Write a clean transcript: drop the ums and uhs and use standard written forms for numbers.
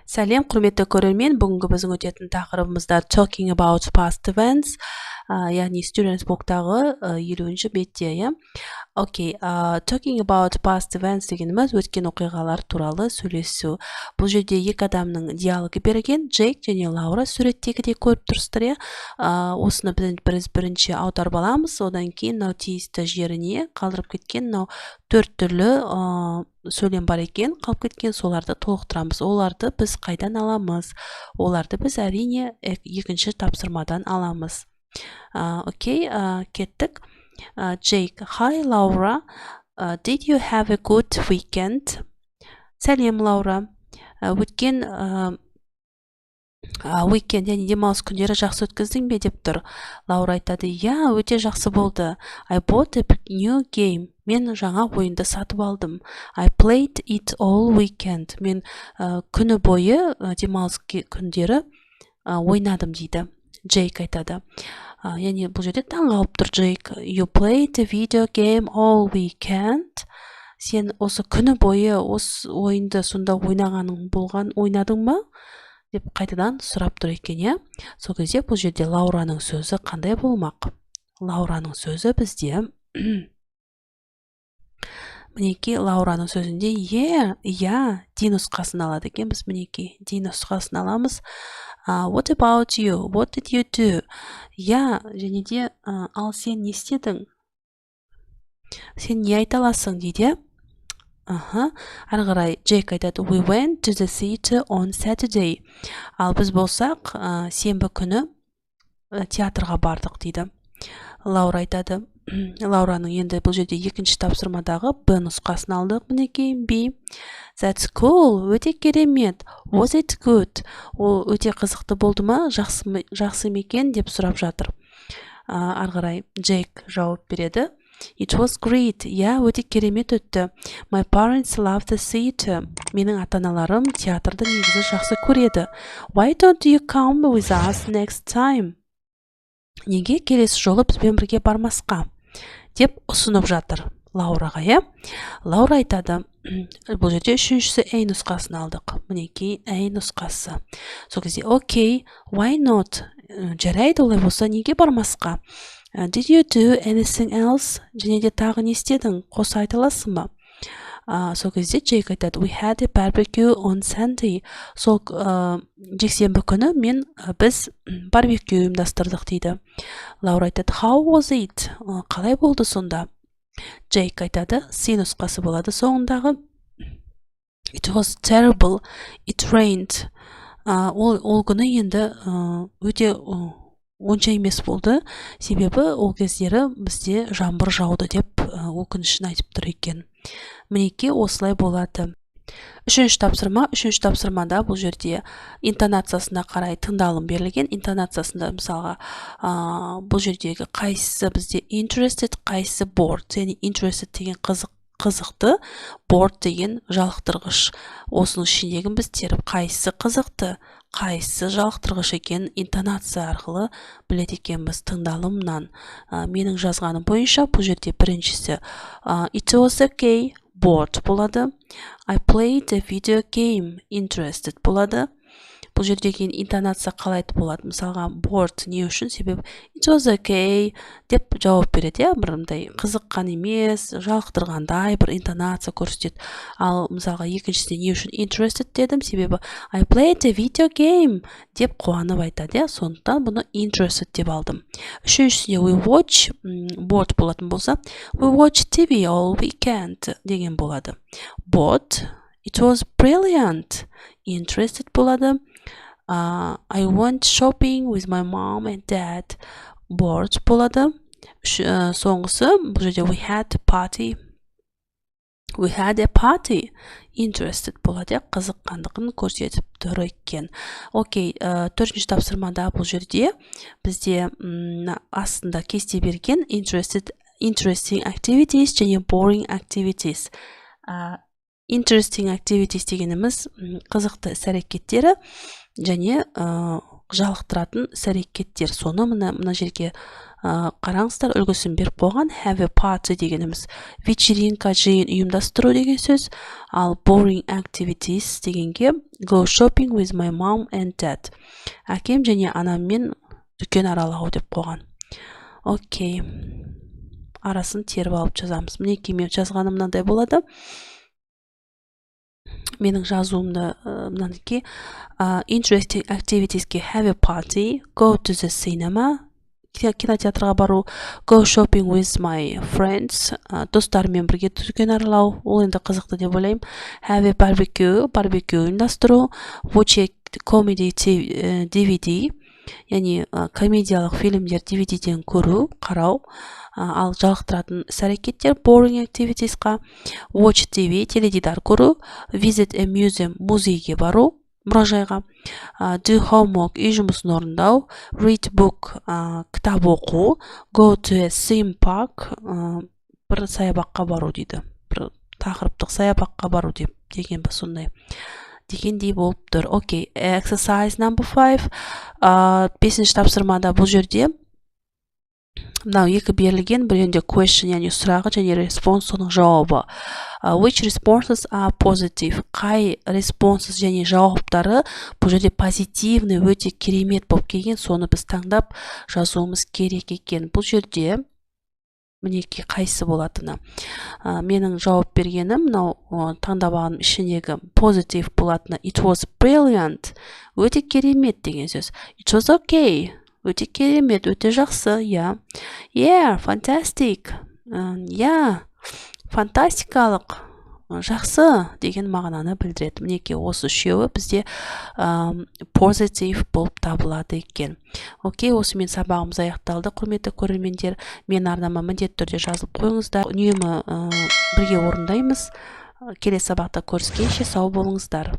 Сәлем, құрметті көрермен. Бүгінгі біздің өтетін тақырыбымызда talking about past events, яғни students book'тағы 50-ші бетте, иә. Окей, talking about past events дегеніміз өткен оқиғалар туралы сөйлесу. Бұл жерде екі адамның диалогі берген, Джейк және Лаура суреттегідей көріп тұрсыздар, иә. Осыны біз бірінші аударып аламыз, одан кейін мынау тиісті жеріне қалдырып кеткен мынау 4 түрлі сөйлем бар екен, қалып кеткен, соларды толықтырамыз. Оларды біз қайдан аламыз? Оларды біз әрине екінші тапсырмадан аламыз. Окей, кеттік. Jake, hi Laura, did you have a good weekend? Сәлем, Лаура. Өткен weekend, яғни демалыс күндері жақсы өткіздің бе деп тұр. Лаура айтады, иә, өте жақсы болды. I bought a new game. Мен жаңа ойынды сатып алдым. I played it all weekend. Мен күні бойы демалыс күндері ойнадым дейді. Джейк айтады. Яғни бұл жерде таңғалып тұр Джейк. You played a video game all weekend. Сен осы күні бойы осы ойынды сонда ойнадың ба? Деп қайтадан сұрап тұр екен, иә. Сол кезде бұл жерде Лаураның сөзі қандай болмақ? Лаураның сөзі бізде мінекей Лаураның сөзінде ди нұсқасын алады екен. Біз мінекей ди нұсқасын аламыз. What about you? What did you do? Және де ал сен не істедің? Сен не айта аласың дейді. Ары қарай Джейк айтады, we went to the theater on Saturday. Ал біз болсақ, сенбі күні театрға бардық дейді. Лаура айтады, Лаураның енді бұл жерде екінші тапсырмадағы Б нұсқасын алдық, мінекей B. That's cool, өте керемет. Was it good? Ол өте қызықты болды ма, жақсы мекен деп сұрап жатыр. Ары қарай Джейк жауап береді. It was great. Өте керемет өтті. My parents love the theater. Менің ата-аналарым театрды негізі жақсы көреді. Why don't you come with us next time? Неге келесі жолы бізбен бірге бармасқа? Деп ұсынып жатыр Лаураға, иә? Лаура айтады, бұл жерде үшіншісі A нұсқасын алдық. Мінекей A нұсқасы. Сол кезде, окей, why not? Жарайды, олай болса неге бармасқа? Did you do anything else? Және де тағы не істедің? Қоса айта аласың ба? Сол кезде Джейк айтады, we had a barbecue on Sunday. Сол жексенбі күні біз барбекю ұйымдастырдық дейді. Лаура айтады, how was it? Қалай болды сонда? Джейк айтады, C нұсқасы болады соңындағы. It was terrible. It rained. Ол күні енді өте онша емес болды, себебі ол кездері бізде жаңбыр жауды деп өкінішін айтып тұр екен. Мінекей осылай болады. Үшінші тапсырмада бұл жерде интонациясына қарай тыңдалым берілген. Интонациясында мысалға бұл жердегі қайсысы бізде interested, қайсысы bored. Яғни interested деген қызықты, bored деген жалықтырғыш. Осының ішіндегі біз теріп қайсысы қызықты, қайсысы жалықтырғыш екен интонация арқылы біледі екенбіз тыңдалымнан. Менің жазғаным бойынша бұл жерде біріншісі it was okay, bored болады. I played a video game, interested болады. Бұл жердегі интонация қалайды болады. Мысалға bored не үшін? Себебі it was okay деп жауап береді, бірімдай қызыққан емес, жалықтырғандай бір интонация көрсетеді. Ал мысалға екіншісінде не үшін interested дедім? Себебі I played a video game деп қуанып айтады, сондықтан бұны interested деп алдым. Үшіншісінде we watch, bored болатын болса, we watch TV all weekend деген болады. Bored, it was brilliant, interested болады. I went shopping with my mom and dad. Bored болады. Соңғысы, бұл жерде we had a party. We had a party. Interested болады, қызыққандығын көрсетіп тұр екен. Окей, төртінші тапсырмада бұл жерде бізде астында кесте берген interesting activities және boring activities. Interesting activities дегеніміз қызықты іс-әрекеттері және жалықтыратын іс-әрекеттер. Соны мына жерге қараңыздар, үлгісін беріп қойған. Have a party дегеніміз вечеринка, жиын ұйымдастыру деген сөз. Ал boring activities дегенге go shopping with my mom and dad. Әкем және анаммен дүкен аралау деп қойған. Окей. Арасын теріп алып жазамыз. Мінекей мен жазғаным мынандай болады. Менің жазуымды мынанеке interesting activitiesке have a party, go to the cinema, кинотеатрға бару, go shopping with my friends, достарымен бірге дүкен аралау, ол енді қызықты деп ойлаймын. Have a barbecue ұйымдастыру, watch a comedy DVD, яғни комедиялық фильмдер DVD-ден көру, қарау. Ал жалықтыратын іс-әрекеттер boring activitiesқа watch TV, теледидар көру, visit a museum, музейге бару, мұражайға, do homework, үй жұмысын орындау, read book, кітап оқу, go to a theme park, бір саябаққа бару дейді. Бір тақырыптық саябаққа бару деген бе сондай. Дегендей болып тұр. Окей, exercise number 5. 5-ші тапсырмада бұл жерде мынау екі берілген, бірінде question, яғни сұрағы, және response, соның жауабы. Which responses are positive? Қай responses және жауаптары бұл жерде позитивный, өте керемет болып келген, соны біз таңдап жазуымыз керек екен. Бұл жерде мінекей қайсы болатыны. Менің жауап бергенім мынау таңдап алғаным ішіндегі positive болатыны. It was brilliant. Өте керемет деген сөз. It was okay. Өте керемет, өте жақсы. Yeah, fantastic. Yeah, фантастикалық, жақсы деген мағынаны білдіреді. Мінекей осы үшеуі бізде positive болып табылады екен. Окей, осымен сабағымыз аяқталды, құрметті көрермендер. Мен арнама міндетті түрде жазылып қойыңыздар. Үнемі бірге орындаймыз. Келесі сабақта көріскенше сау болыңыздар.